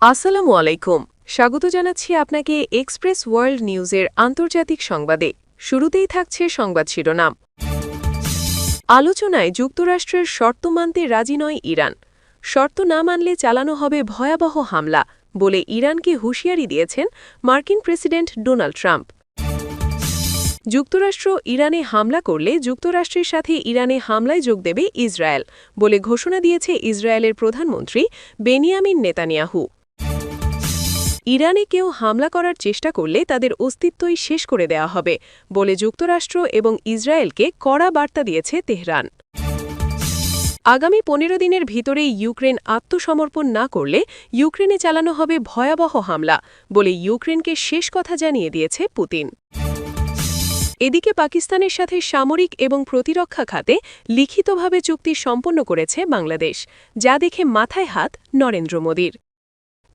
আসসালামু আলাইকুম। স্বাগত জানাচ্ছি আপনাকে এক্সপ্রেস ওয়ার্ল্ড নিউজের আন্তর্জাতিক সংবাদে। শুরুতেই থাকছে সংবাদ শিরোনাম। আলোচনায় যুক্তরাষ্ট্রের শর্ত মানতে রাজি নয় ইরান। শর্ত না মানলে চালানো হবে ভয়াবহ হামলা বলে ইরানকে হুঁশিয়ারি দিয়েছেন মার্কিন প্রেসিডেন্ট ডোনাল্ড ট্রাম্প। যুক্তরাষ্ট্র ইরানে হামলা করলে যুক্তরাষ্ট্রের সাথে ইরানে হামলায় যোগ দেবে ইসরায়েল বলে ঘোষণা দিয়েছে ইসরায়েলের প্রধানমন্ত্রী বেনিয়ামিন নেতানিয়াহু। ইরানে কেউ হামলা করার চেষ্টা করলে তাদের অস্তিত্বই শেষ করে দেওয়া হবে বলে যুক্তরাষ্ট্র এবং ইসরায়েলকে কড়া বার্তা দিয়েছে তেহরান। আগামী ১৫ দিনের ভিতরেই ইউক্রেন আত্মসমর্পণ না করলে ইউক্রেনে চালানো হবে ভয়াবহ হামলা বলে ইউক্রেনকে শেষ কথা জানিয়ে দিয়েছে পুতিন। এদিকে পাকিস্তানের সাথে সামরিক এবং প্রতিরক্ষা খাতে লিখিতভাবে চুক্তি সম্পন্ন করেছে বাংলাদেশ, যা দেখে মাথায় হাত নরেন্দ্র মোদীর।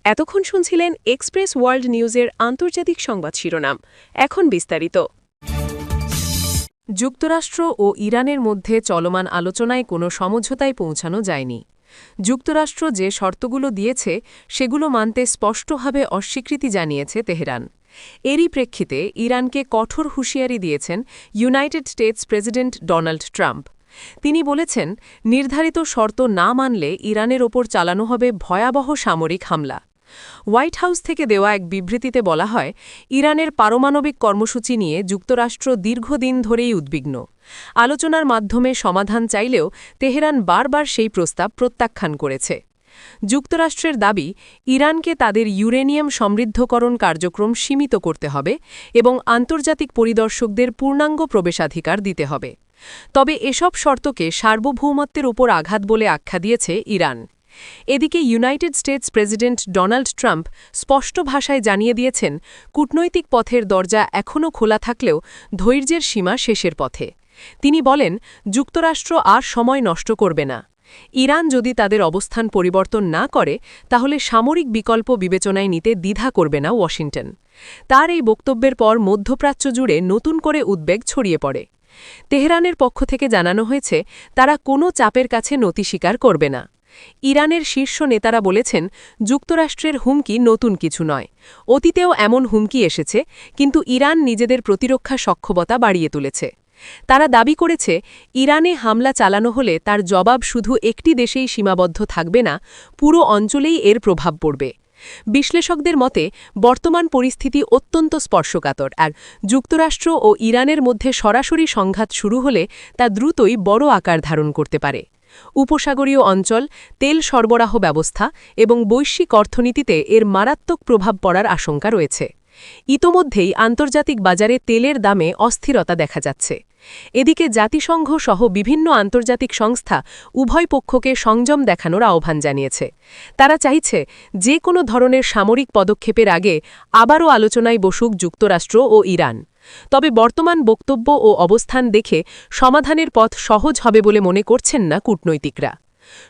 এতক্ষণ শুনছিলেন এক্সপ্রেস ওয়ার্ল্ড নিউজের আন্তর্জাতিক সংবাদ শিরোনাম। এখন বিস্তারিত। যুক্তরাষ্ট্র ও ইরানের মধ্যে চলমান আলোচনায় কোনো সমঝোতায় পৌঁছানো যায়নি। যুক্তরাষ্ট্র যে শর্তগুলো দিয়েছে সেগুলো মানতে স্পষ্টভাবে অস্বীকৃতি জানিয়েছে তেহরান। এরই প্রেক্ষিতে ইরানকে কঠোর হুঁশিয়ারি দিয়েছেন United states president Donald Trump. তিনি বলেছেন, নির্ধারিত শর্ত না মানলে ইরানের ওপর চালানো হবে ভয়াবহ সামরিক হামলা। হোয়াইট হাউস থেকে দেওয়া এক বিবৃতিতে বলা হয়, ইরানের পারমাণবিক কর্মসূচি নিয়ে যুক্তরাষ্ট্র দীর্ঘদিন ধরেই উদ্বিগ্ন। আলোচনার মাধ্যমে সমাধান চাইলেও তেহরান বারবার সেই প্রস্তাব প্রত্যাখ্যান করেছে। যুক্তরাষ্ট্রের দাবি, ইরানকে তাদের ইউরেনিয়াম সমৃদ্ধকরণ কার্যক্রম সীমিত করতে হবে এবং আন্তর্জাতিক পরিদর্শকদের পূর্ণাঙ্গ প্রবেশাধিকার দিতে হবে। তবে এসব শর্তকে সার্বভৌমত্বের উপর আঘাত বলে আখ্যা দিয়েছে ইরান। এদিকে United states president Donald Trump স্পষ্ট ভাষায় জানিয়ে দিয়েছেন, কূটনৈতিক পথের দরজা এখনও খোলা থাকলেও ধৈর্যের সীমা শেষের পথে। তিনি বলেন, যুক্তরাষ্ট্র আর সময় নষ্ট করবে না। ইরান যদি তাদের অবস্থান পরিবর্তন না করে তাহলে সামরিক বিকল্প বিবেচনায় নিতে দ্বিধা করবে না ওয়াশিংটন। তার এই বক্তব্যের পর মধ্যপ্রাচ্য জুড়ে নতুন করে উদ্বেগ ছড়িয়ে পড়ে। তেহরানের পক্ষ থেকে জানানো হয়েছে, তারা কোনো চাপের কাছে নতি স্বীকার করবে না। ইরানের শীর্ষ নেতারা বলেছেন, যুক্তরাষ্ট্রের হুমকি নতুন কিছু নয়। অতীতেও এমন হুমকি এসেছে, কিন্তু ইরান নিজেদের প্রতিরক্ষা সক্ষমতা বাড়িয়ে তুলেছে। তারা দাবি করেছে, ইরানে হামলা চালানো হলে তার জবাব শুধু একটি দেশেই সীমাবদ্ধ থাকবে না, পুরো অঞ্চলেই এর প্রভাব পড়বে। বিশ্লেষকদের মতে, বর্তমান পরিস্থিতি অত্যন্ত স্পর্শকাতর, আর যুক্তরাষ্ট্র ও ইরানের মধ্যে সরাসরি সংঘাত শুরু হলে তা দ্রুতই বড় আকার ধারণ করতে পারে। উপসাগরীয় অঞ্চল, তেল সরবরাহ ব্যবস্থা এবং বৈশ্বিক অর্থনীতিতে এর মারাত্মক প্রভাব পড়ার আশঙ্কা রয়েছে। ইতোমধ্যেই আন্তর্জাতিক বাজারে তেলের দামে অস্থিরতা দেখা যাচ্ছে। এদিকে জাতিসংঘ সহ বিভিন্ন আন্তর্জাতিক সংস্থা উভয় পক্ষকে সংযম দেখানোর আহ্বান জানিয়েছে। তারা চাইছে, যে কোনো ধরনের সামরিক পদক্ষেপের আগে আবারও আলোচনায় বসুক যুক্তরাষ্ট্র ও ইরান। তবে বর্তমান বক্তব্য ও অবস্থান দেখে সমাধানের পথ সহজ হবে বলে মনে করছেন না কূটনৈতিকরা।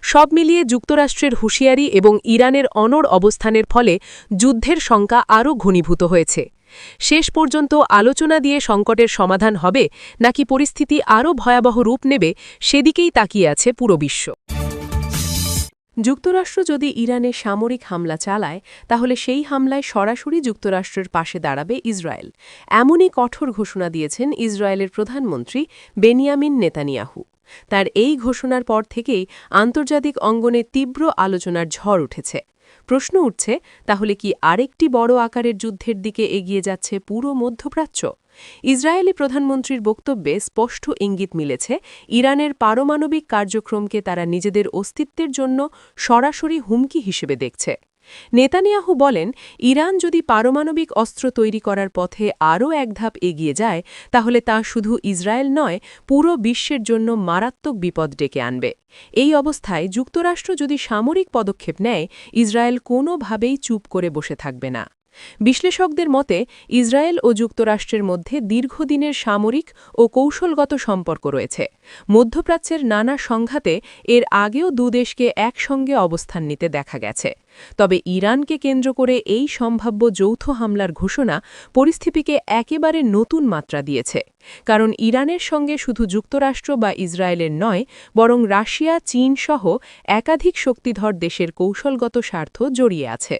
সব মিলিয়ে যুক্তরাষ্ট্রের হুঁশিয়ারি এবং ইরানের অনড় অবস্থানের ফলে যুদ্ধের শঙ্কা আরও ঘনীভূত হয়েছে। শেষ পর্যন্ত আলোচনা দিয়ে সংকটের সমাধান হবে নাকি পরিস্থিতি আরও ভয়াবহ রূপ নেবে, সেদিকেই তাকিয়ে আছে পুরো বিশ্ব। যুক্তরাষ্ট্র যদি ইরানে সামরিক হামলা চালায় তাহলে সেই হামলায় সরাসরি যুক্তরাষ্ট্রের পাশে দাঁড়াবে ইসরায়েল। এমনই কঠোর ঘোষণা দিয়েছেন ইসরায়েলের প্রধানমন্ত্রী বেনিয়ামিন নেতানিয়াহু। তার এই ঘোষণার পর থেকেই আন্তর্জাতিক অঙ্গনে তীব্র আলোচনার ঝড় উঠেছে। প্রশ্ন উঠছে, তাহলে কি আরেকটি বড় আকারের যুদ্ধের দিকে এগিয়ে যাচ্ছে পুরো মধ্যপ্রাচ্য? ইসরায়েলি প্রধানমন্ত্রীর বক্তব্যে স্পষ্ট ইঙ্গিত মিলেছে, ইরানের পারমাণবিক কার্যক্রমকে তারা নিজেদের অস্তিত্বের জন্য সরাসরি হুমকি হিসেবে দেখছে। নেতানিয়াহু বলেন, ইরান যদি পারমাণবিক অস্ত্র তৈরি করার পথে আরও এক ধাপ এগিয়ে যায় তাহলে তা শুধু ইসরায়েল নয়, পুরো বিশ্বের জন্য মারাত্মক বিপদ ডেকে আনবে। এই অবস্থায় যুক্তরাষ্ট্র যদি সামরিক পদক্ষেপ নেয়, ইসরায়েল কোনোভাবেই চুপ করে বসে থাকবে না। বিশ্লেষকদের মতে, ইসরায়েল ও যুক্তরাষ্ট্রের মধ্যে দীর্ঘদিনের সামরিক ও কৌশলগত সম্পর্ক রয়েছে। মধ্যপ্রাচ্যের নানা সংঘাতে এর আগেও দুদেশকে একসঙ্গে অবস্থান নিতে দেখা গেছে। তবে ইরানকে কেন্দ্র করে এই সম্ভাব্য যৌথ হামলার ঘোষণা পরিস্থিতিকে একেবারে নতুন মাত্রা দিয়েছে। কারণ ইরানের সঙ্গে শুধু যুক্তরাষ্ট্র বা ইসরায়েলের নয়, বরং রাশিয়া, চীন সহ একাধিক শক্তিধর দেশের কৌশলগত স্বার্থ জড়িয়ে আছে।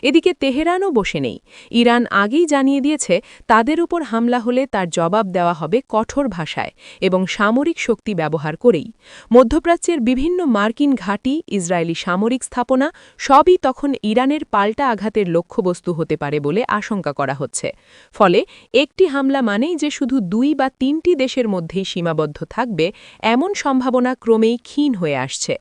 এদিকে তেহরানও বসে নেই। ইরান আগেই জানিয়ে দিয়েছে তাদের উপর হামলা হলে তার জবাব দেওয়া হবে কঠোর ভাষায় এবং সামরিক শক্তি ব্যবহার করেই। মধ্যপ্রাচ্যের বিভিন্ন মার্কিন ঘাঁটি, ইসরায়েলি সামরিক স্থাপনা সবই তখন ইরানের পাল্টা আঘাতের লক্ষ্যবস্তু হতে পারে বলে আশঙ্কা করা হচ্ছে। ফলে একটি হামলা মানেই যে শুধু 2 বা 3টি দেশের মধ্যেই সীমাবদ্ধ থাকবে, এমন সম্ভাবনা ক্রমেই ক্ষীণ হয়ে আসছে।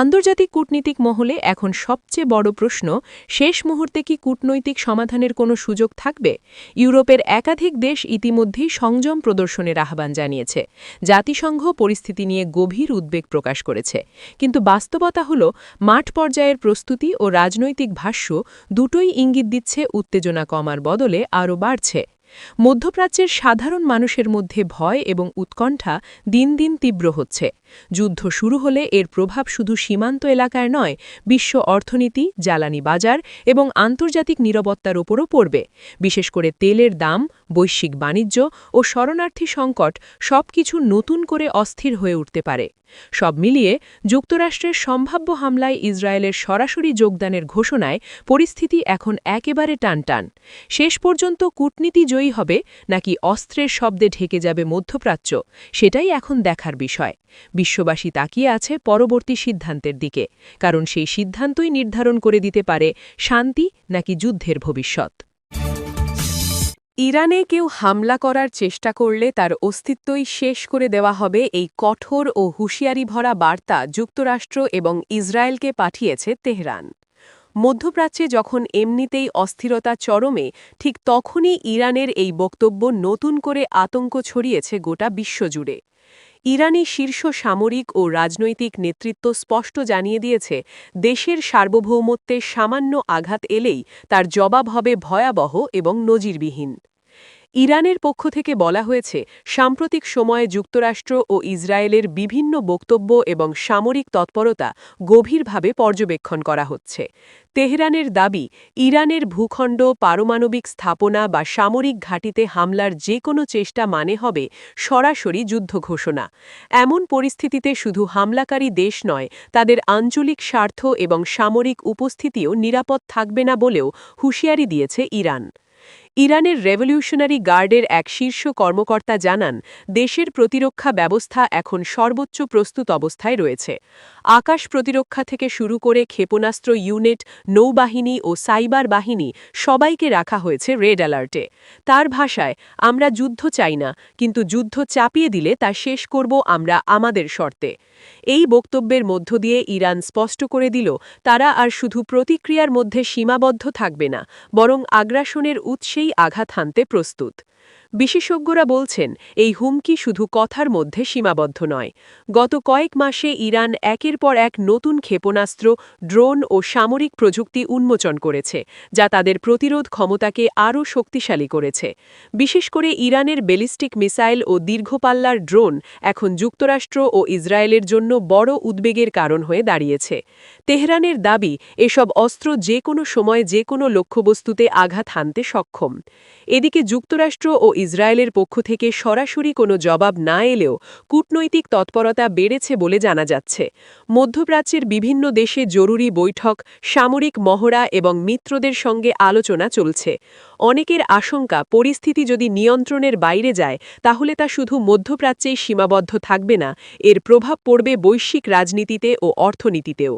আন্তর্জাতিক কূটনীতিক মহলে এখন সবচেয়ে বড় প্রশ্ন, শেষ মুহূর্তে কি কূটনৈতিক সমাধানের কোনো সুযোগ থাকবে? ইউরোপের একাধিক দেশ ইতিমধ্যেই সংযম প্রদর্শনের আহ্বান জানিয়েছে। জাতিসংঘ পরিস্থিতি নিয়ে গভীর উদ্বেগ প্রকাশ করেছে। কিন্তু বাস্তবতা হল, মাঠ পর্যায়ের প্রস্তুতি ও রাজনৈতিক ভাষ্য দুটোই ইঙ্গিত দিচ্ছে উত্তেজনা কমার বদলে আরও বাড়ছে। মধ্যপ্রাচ্যের সাধারণ মানুষের মধ্যে ভয় এবং উৎকণ্ঠা দিন দিন তীব্র হচ্ছে। যুদ্ধ শুরু হলে এর প্রভাব শুধু সীমান্ত এলাকায় নয়, বিশ্ব অর্থনীতি, জ্বালানি বাজার এবং আন্তর্জাতিক নিরাপত্তার ওপরও পড়বে। বিশেষ করে তেলের দাম, বৈশ্বিক বাণিজ্য ও শরণার্থী সংকট সবকিছু নতুন করে অস্থির হয়ে উঠতে পারে। সব মিলিয়ে যুক্তরাষ্ট্রের সম্ভাব্য হামলায় ইসরায়েলের সরাসরি যোগদানের ঘোষণায় পরিস্থিতি এখন একেবারে টানটান। শেষ পর্যন্ত কূটনীতি জয়ী হবে নাকি অস্ত্রের শব্দে ঢেকে যাবে মধ্যপ্রাচ্য, সেটাই এখন দেখার বিষয়। বিশ্ববাসী তাকিয়ে আছে পরবর্তী সিদ্ধান্তের দিকে, কারণ সেই সিদ্ধান্তই নির্ধারণ করে দিতে পারে শান্তি নাকি যুদ্ধের ভবিষ্যৎ। ইরানে কেউ হামলা করার চেষ্টা করলে তার অস্তিত্বই শেষ করে দেওয়া হবে, এই কঠোর ও হুঁশিয়ারি ভরা বার্তা যুক্তরাষ্ট্র এবং ইসরায়েলকে পাঠিয়েছে তেহরান। মধ্যপ্রাচ্যে যখন এমনিতেই অস্থিরতা চরমে, ঠিক তখনই ইরানের এই বক্তব্য নতুন করে আতঙ্ক ছড়িয়েছে গোটা বিশ্বজুড়ে। ইরানি শীর্ষ সামরিক ও রাজনৈতিক নেতৃত্ব স্পষ্ট জানিয়ে দিয়েছে, দেশের সার্বভৌমত্বে সামান্য আঘাত এলেই তার জবাব হবে ভয়াবহ এবং নজিরবিহীন। ইরানের পক্ষ থেকে বলা হয়েছে, সাম্প্রতিক সময়ে যুক্তরাষ্ট্র ও ইসরায়েলের বিভিন্ন বক্তব্য এবং সামরিক তৎপরতা গভীরভাবে পর্যবেক্ষণ করা হচ্ছে। তেহরানের দাবি, ইরানের ভূখণ্ড, পারমাণবিক স্থাপনা বা সামরিক ঘাঁটিতে হামলার যে কোনো চেষ্টা মানে হবে সরাসরি যুদ্ধ ঘোষণা। এমন পরিস্থিতিতে শুধু হামলাকারী দেশ নয়, তাদের আঞ্চলিক স্বার্থ এবং সামরিক উপস্থিতিও নিরাপদ থাকবে না বলেও হুঁশিয়ারি দিয়েছে ইরান। ইরানের রেভলিউশনারি গার্ডের এক শীর্ষ কর্মকর্তা জানান, দেশের প্রতিরক্ষা ব্যবস্থা এখন সর্বোচ্চ প্রস্তুত অবস্থায় রয়েছে। আকাশ প্রতিরক্ষা থেকে শুরু করে ক্ষেপণাস্ত্র ইউনিট, নৌবাহিনী ও সাইবার বাহিনী সবাইকে রাখা হয়েছে রেড অ্যালার্টে। তার ভাষায়, আমরা যুদ্ধ চাই না, কিন্তু যুদ্ধ চাপিয়ে দিলে তা শেষ করব আমরা আমাদের শর্তে। এই বক্তব্যের মধ্য দিয়ে ইরান স্পষ্ট করে দিল, তারা আর শুধু প্রতিক্রিয়ার মধ্যে সীমাবদ্ধ থাকবে না, বরং আগ্রাসনের উৎসেই আঘাত হানতে প্রস্তুত। বিশেষজ্ঞরা বলছেন, এই হুমকি শুধু কথার মধ্যে সীমাবদ্ধ নয়। গত কয়েক মাসে ইরান একের পর এক নতুন ক্ষেপণাস্ত্র, ড্রোন ও সামরিক প্রযুক্তি উন্মোচন করেছে, যা তাদের প্রতিরোধ ক্ষমতাকে আরও শক্তিশালী করেছে। বিশেষ করে ইরানের ব্যালিস্টিক মিসাইল ও দীর্ঘপাল্লার ড্রোন এখন যুক্তরাষ্ট্র ও ইসরায়েলের জন্য বড় উদ্বেগের কারণ হয়ে দাঁড়িয়েছে। তেহরানের দাবি, এসব অস্ত্র যে কোনো সময় যে কোনো লক্ষ্যবস্তুতে আঘাত হানতে সক্ষম। এদিকে যুক্তরাষ্ট্র ও ইসরায়েলের পক্ষ থেকে সরাসরি কোনো জবাব না এলেও কূটনৈতিক তৎপরতা বেড়েছে বলে জানা যাচ্ছে। মধ্যপ্রাচ্যের বিভিন্ন দেশে জরুরি বৈঠক, সামরিক মহড়া এবং মিত্রদের সঙ্গে আলোচনা চলছে। অনেকের আশঙ্কা, পরিস্থিতি যদি নিয়ন্ত্রণের বাইরে যায়, তাহলে তা শুধু মধ্যপ্রাচ্যেই সীমাবদ্ধ থাকবে না, এর প্রভাব পড়বে বৈশ্বিক রাজনীতিতে ও অর্থনীতিতেও।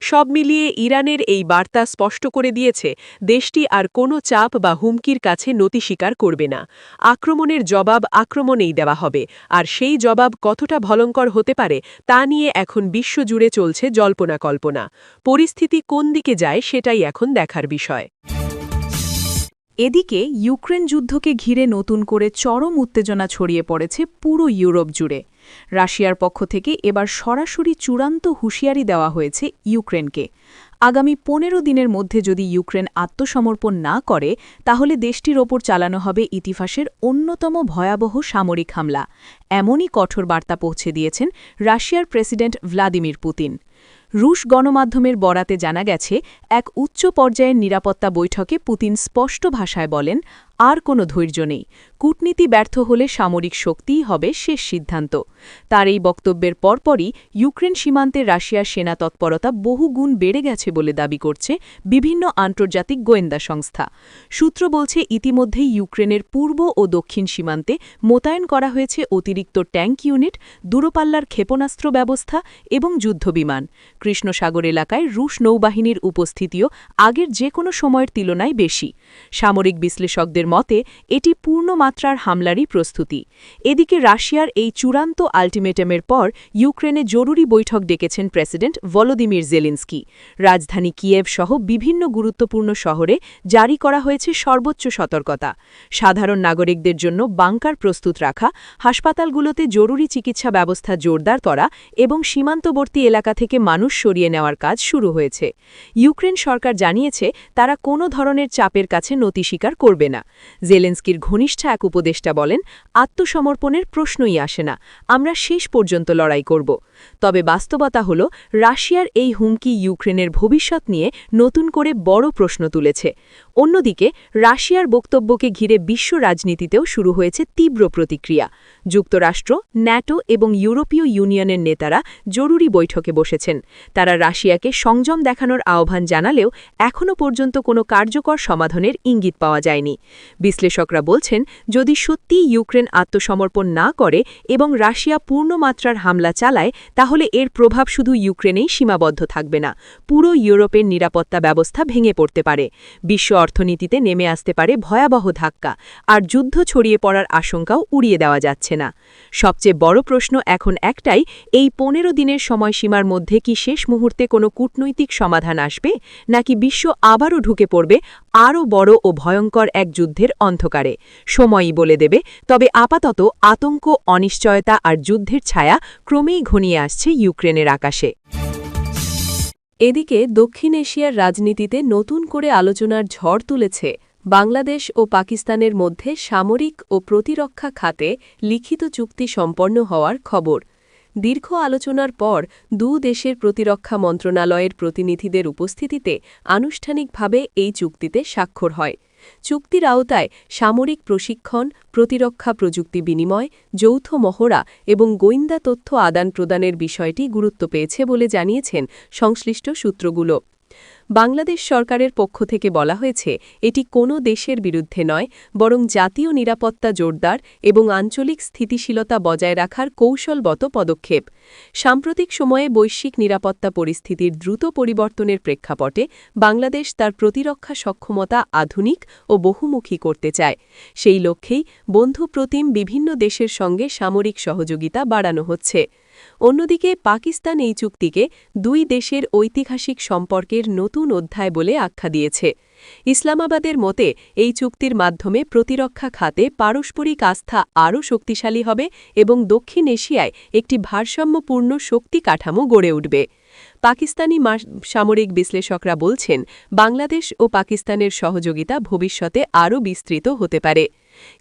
সব মিলিয়ে ইরানের এই বার্তা স্পষ্ট করে দিয়েছে, দেশটি আর কোনো চাপ বা হুমকির কাছে নতি স্বীকার করবে না। আক্রমণের জবাব আক্রমণেই দেওয়া হবে, আর সেই জবাব কতটা ভয়ঙ্কর হতে পারে তা নিয়ে এখন বিশ্বজুড়ে চলছে জল্পনা কল্পনা। পরিস্থিতি কোন দিকে যায় সেটাই এখন দেখার বিষয়। এদিকে ইউক্রেন যুদ্ধকে ঘিরে নতুন করে চরম উত্তেজনা ছড়িয়ে পড়েছে পুরো ইউরোপ জুড়ে। রাশিয়ার পক্ষ থেকে এবার সরাসরি চূড়ান্ত হুঁশিয়ারি দেওয়া হয়েছে ইউক্রেনকে। আগামী 15 দিনের মধ্যে যদি ইউক্রেন আত্মসমর্পণ না করে, তাহলে দেশটির ওপর চালানো হবে ইতিহাসের অন্যতম ভয়াবহ সামরিক হামলা। এমনই কঠোর বার্তা পৌঁছে দিয়েছেন রাশিয়ার প্রেসিডেন্ট ভ্লাদিমির পুতিন। রুশ গণমাধ্যমের বরাতে জানা গেছে, এক উচ্চ পর্যায়ের নিরাপত্তা বৈঠকে পুতিন স্পষ্ট ভাষায় বলেন, আর কোনো ধৈর্য নেই। কূটনীতি ব্যর্থ হলে সামরিক শক্তিই হবে শেষ সিদ্ধান্ত। তার এই বক্তব্যের পরপরই ইউক্রেন সীমান্তে রাশিয়ার সেনা তৎপরতা বহুগুণ বেড়ে গেছে বলে দাবি করছে বিভিন্ন আন্তর্জাতিক গোয়েন্দা সংস্থা। সূত্র বলছে ইতিমধ্যেই ইউক্রেনের পূর্ব ও দক্ষিণ সীমান্তে মোতায়েন করা হয়েছে অতিরিক্ত ট্যাঙ্ক ইউনিট, দূরপাল্লার ক্ষেপণাস্ত্র ব্যবস্থা এবং যুদ্ধবিমান। কৃষ্ণ সাগর এলাকায় রুশ নৌবাহিনীর উপস্থিতিও আগের যে কোনো সময়ের তুলনায় বেশি। সামরিক বিশ্লেষকদের মতে এটি পূর্ণমাত্রার হামলারই প্রস্তুতি। এদিকে রাশিয়ার এই চূড়ান্ত আল্টিমেটামের পর ইউক্রেনে জরুরি বৈঠক ডেকেছেন প্রেসিডেন্ট ভলোদিমির জেলেনস্কি। রাজধানী কিয়েভ সহ বিভিন্ন গুরুত্বপূর্ণ শহরে জারি করা হয়েছে সর্বোচ্চ সতর্কতা। সাধারণ নাগরিকদের জন্য বাংকার প্রস্তুত রাখা, হাসপাতালগুলোতে জরুরি চিকিৎসা ব্যবস্থা জোরদার করা এবং সীমান্তবর্তী এলাকা থেকে মানুষ সরিয়ে নেওয়ার কাজ শুরু হয়েছে। ইউক্রেন সরকার জানিয়েছে তারা কোনো ধরনের চাপের কাছে নতি স্বীকার করবে না। জেলেনস্কির ঘনিষ্ঠ এক উপদেষ্টা বলেন, আত্মসমর্পণের প্রশ্নই আসে না, আমরা শেষ পর্যন্ত লড়াই করব। তবে বাস্তবতা হল রাশিয়ার এই হুমকি ইউক্রেনের ভবিষ্যৎ নিয়ে নতুন করে বড় প্রশ্ন তুলেছে। অন্যদিকে রাশিয়ার বক্তব্যকে ঘিরে বিশ্ব রাজনীতিতেও শুরু হয়েছে তীব্র প্রতিক্রিয়া। যুক্তরাষ্ট্র, ন্যাটো এবং ইউরোপীয় ইউনিয়নের নেতারা জরুরি বৈঠকে বসেছেন। তারা রাশিয়াকে সংযম দেখানোর আহ্বান জানালেও এখনও পর্যন্ত কোনো কার্যকর সমাধানের ইঙ্গিত পাওয়া যায়নি। বিশ্লেষকরা বলছেন, যদি সত্যিই ইউক্রেন আত্মসমর্পণ না করে এবং রাশিয়া পূর্ণমাত্রার হামলা চালায়, তাহলে এর প্রভাব শুধু ইউক্রেনেই সীমাবদ্ধ থাকবে না, পুরো ইউরোপের নিরাপত্তা ব্যবস্থা ভেঙে পড়তে পারে। বিশ্ব অর্থনীতিতে নেমে আসতে পারে ভয়াবহ ধাক্কা, আর যুদ্ধ ছড়িয়ে পড়ার আশঙ্কাও উড়িয়ে দেওয়া যাচ্ছে না। সবচেয়ে বড় প্রশ্ন এখন একটাই, এই 15 দিনের সময়সীমার মধ্যে কি শেষ মুহূর্তে কোনো কূটনৈতিক সমাধান আসবে, নাকি বিশ্ব আবারও ঢুকে পড়বে আরও বড় ও ভয়ঙ্কর এক যুদ্ধের অন্ধকারে? সময়ই বলে দেবে। তবে আপাতত আতঙ্ক, অনিশ্চয়তা আর যুদ্ধের ছায়া ক্রমেই ঘনিয়ে আসছে ইউক্রেনের আকাশে। এদিকে দক্ষিণ এশিয়ার রাজনীতিতে নতুন করে আলোচনার ঝড় তুলেছে বাংলাদেশ ও পাকিস্তানের মধ্যে সামরিক ও প্রতিরক্ষা খাতে লিখিত চুক্তি সম্পন্ন হওয়ার খবর। দীর্ঘ আলোচনার পর দেশের প্রতিরক্ষা মন্ত্রণালয়ের প্রতিনিধিদের উপস্থিতিতে আনুষ্ঠানিকভাবে এই চুক্তিতে স্বাক্ষর হয়। চুক্তির আওতায় সামরিক প্রশিক্ষণ, প্রতিরক্ষা প্রযুক্তি বিনিময়, যৌথ মহড়া এবং গোয়েন্দা তথ্য আদান-প্রদানের বিষয়টি গুরুত্ব পেয়েছে বলে জানিয়েছেন সংশ্লিষ্ট সূত্রগুলো। বাংলাদেশ সরকারের পক্ষ থেকে বলা হয়েছে, এটি কোনো দেশের বিরুদ্ধে নয়, বরং জাতীয় নিরাপত্তা জোরদার এবং আঞ্চলিক স্থিতিশীলতা বজায় রাখার কৌশলগত পদক্ষেপ। সাম্প্রতিক সময়ে বৈশ্বিক নিরাপত্তা পরিস্থিতির দ্রুত পরিবর্তনের প্রেক্ষাপটে বাংলাদেশ তার প্রতিরক্ষা সক্ষমতা আধুনিক ও বহুমুখী করতে চায়। সেই লক্ষ্যেই বন্ধুপ্রতিম বিভিন্ন দেশের সঙ্গে সামরিক সহযোগিতা বাড়ানো হচ্ছে। অন্যদিকে পাকিস্তান এই চুক্তিকে দুই দেশের ঐতিহাসিক সম্পর্কের নতুন অধ্যায় বলে আখ্যা দিয়েছে। ইসলামাবাদের মতে এই চুক্তির মাধ্যমে প্রতিরক্ষা খাতে পারস্পরিক আস্থা আরও শক্তিশালী হবে এবং দক্ষিণ এশিয়ায় একটি ভারসাম্যপূর্ণ শক্তি কাঠামো গড়ে উঠবে। পাকিস্তানি সামরিক বিশ্লেষকরা বলছেন, বাংলাদেশ ও পাকিস্তানের সহযোগিতা ভবিষ্যতে আরও বিস্তৃত হতে পারে।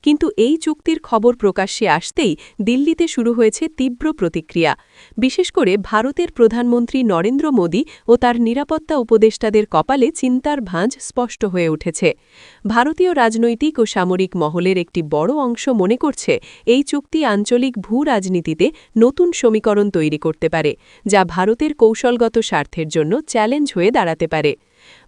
কিন্তু এই চুক্তির খবর প্রকাশ্যে আসতেই দিল্লিতে শুরু হয়েছে তীব্র প্রতিক্রিয়া। বিশেষ করে ভারতের প্রধানমন্ত্রী নরেন্দ্র মোদী ও তার নিরাপত্তা উপদেষ্টাদের কপালে চিন্তার ভাঁজ স্পষ্ট হয়ে উঠেছে। ভারতীয় রাজনৈতিক ও সামরিক মহলের একটি বড় অংশ মনে করছে, এই চুক্তি আঞ্চলিক ভূ-রাজনীতিতে নতুন সমীকরণ তৈরি করতে পারে, যা ভারতের কৌশলগত স্বার্থের জন্য চ্যালেঞ্জ হয়ে দাঁড়াতে পারে।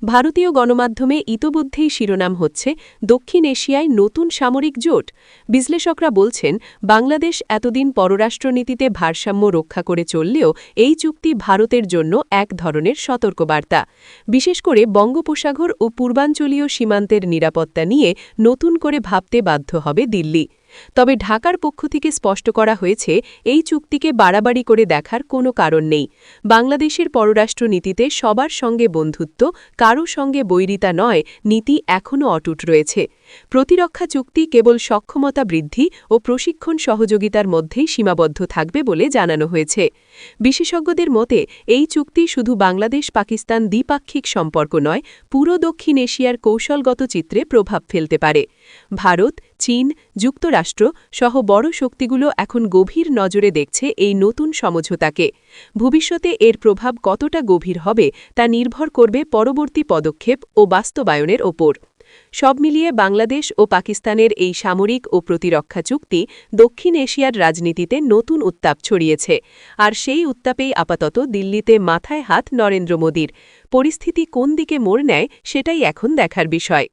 ভারতীয় গণমাধ্যমে ইতোমধ্যেই শিরোনাম হচ্ছে, দক্ষিণ এশিয়ায় নতুন সামরিক জোট। বিশ্লেষকরা বলছেন, বাংলাদেশ এতদিন পররাষ্ট্রনীতিতে ভারসাম্য রক্ষা করে চললেও এই চুক্তি ভারতের জন্য এক ধরনের সতর্কবার্তা। বিশেষ করে বঙ্গোপসাগর ও পূর্বাঞ্চলীয় সীমান্তের নিরাপত্তা নিয়ে নতুন করে ভাবতে বাধ্য হবে দিল্লি। তবে ঢাকার পক্ষ থেকে স্পষ্ট করা হয়েছে, এই চুক্তিকে বাড়াবাড়ি করে দেখার কোনো কারণ নেই। বাংলাদেশের পররাষ্ট্রনীতিতে সবার সঙ্গে বন্ধুত্ব, কারও সঙ্গে বৈরিতা নয় নীতি এখনও অটুট রয়েছে। প্রতিরক্ষা চুক্তি কেবল সক্ষমতা বৃদ্ধি ও প্রশিক্ষণ সহযোগিতার মধ্যেই সীমাবদ্ধ থাকবে বলে জানানো হয়েছে। বিশেষজ্ঞদের মতে এই চুক্তি শুধু বাংলাদেশ-পাকিস্তান দ্বিপাক্ষিক সম্পর্ক নয়, পুরো দক্ষিণ এশিয়ার কৌশলগত চিত্রে প্রভাব ফেলতে পারে। ভারত, চীন, যুক্তরাষ্ট্র সহ বড় শক্তিগুলো এখন গভীর নজরে দেখছে এই নতুন সমঝোতাকে। ভবিষ্যতে এর প্রভাব কতটা গভীর হবে তা নির্ভর করবে পরবর্তী পদক্ষেপ ও বাস্তবায়নের ওপর। সব মিলিয়ে বাংলাদেশ ও পাকিস্তানের এই সামরিক ও প্রতিরক্ষা চুক্তি দক্ষিণ এশিয়ার রাজনীতিতে নতুন উত্তাপ ছড়িয়েছে আর সেই উত্তাপেই আপাতত দিল্লিতে মাথায় হাত নরেন্দ্র মোদীর। পরিস্থিতি কোন দিকে মোড় নেয় সেটাই এখন দেখার বিষয়।